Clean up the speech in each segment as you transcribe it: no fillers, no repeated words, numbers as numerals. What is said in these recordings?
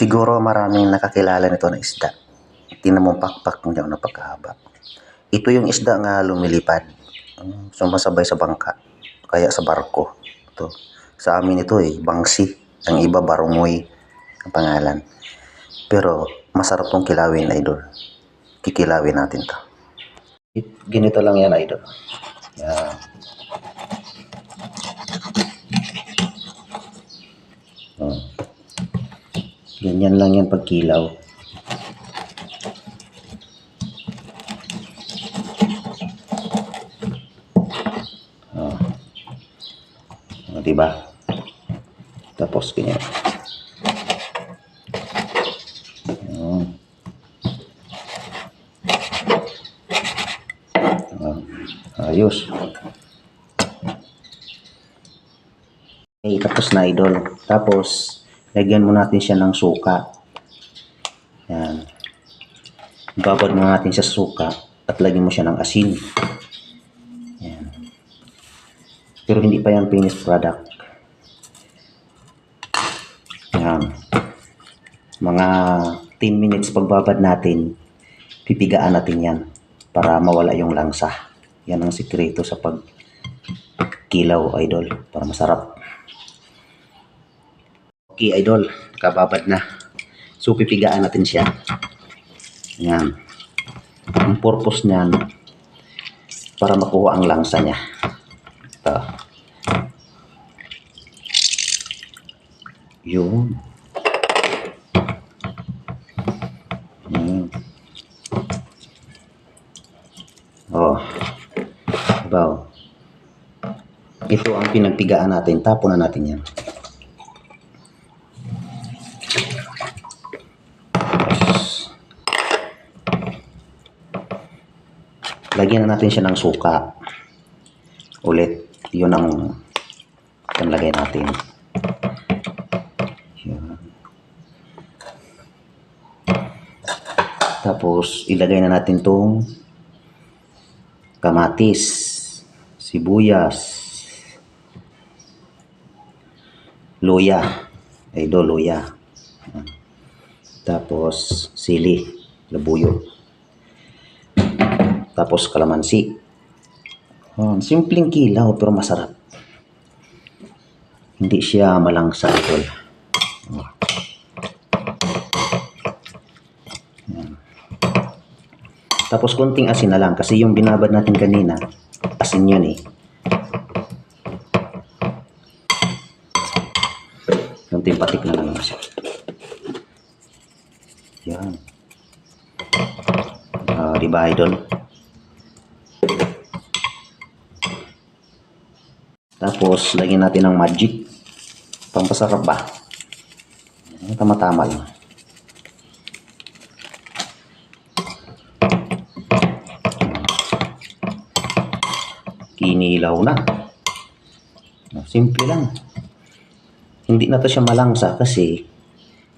Siguro maraming nakakilala nito na isda. Tingnan mo pakpak niya na pagkahaba. Ito yung isda nga lumilipad. Sumasabay sa bangka. Kaya sa barko. Ito. Sa amin ito bangsi. Ang iba barungoy ang pangalan. Pero masarap tong kilawin, idol. Kikilawin natin to. Ganito lang yan, idol. Yan. Oh. Ganyan lang yan pagkilaw. Oh. Oh, diba? Tapos ganyan. Oh. Oh. Ayos. Okay, tapos na, idol. Tapos lagyan mo natin siya ng suka. Yan. Babad mo natin siya sa suka at lagyan mo siya ng asin. Yan. Pero hindi pa yan finished product. Yan. Mga 10 minutes pagbabad natin, pipigaan natin yan para mawala yung langsa. Yan ang sikreto sa pagkilaw, idol, para masarap. Okay, idol, kababad na. So, pipigaan natin siya. Yan. Ang purpose niyan, para makuha ang langsa niya. Ito. Yun. Yan. Oh. Baw. Ito ang pinagpigaan natin. Tapon na natin yan. Lagyan na natin siya ng suka. Ulit. Yun ang lagay natin. Yan. Tapos, ilagay na natin tong kamatis, sibuyas, luya. Idol, luya. Tapos, sili, labuyo. Tapos kalamansi. Simpleng kilaw pero masarap. Hindi siya malangsa, idol. Tapos konting asin na lang kasi yung binabad natin kanina, asin yun Konting patik na lang siya. Yan. Diba, idol? Tapos, lagyan natin ng magic. Pampasarap ba? Tama-tama lang. Kinilaw na. Simple lang. Hindi na to siya malangsa kasi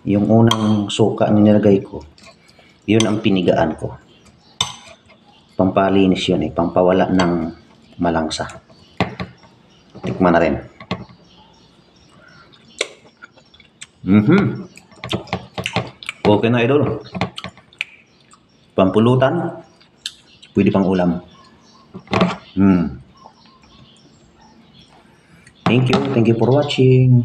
yung unang suka na nilagay ko, yun ang pinigaan ko. Pampalinis yun pampawala ng malangsa. Tikman na rin. Okay na, idol. Pampulutan. Pwede pang ulam. Thank you for watching.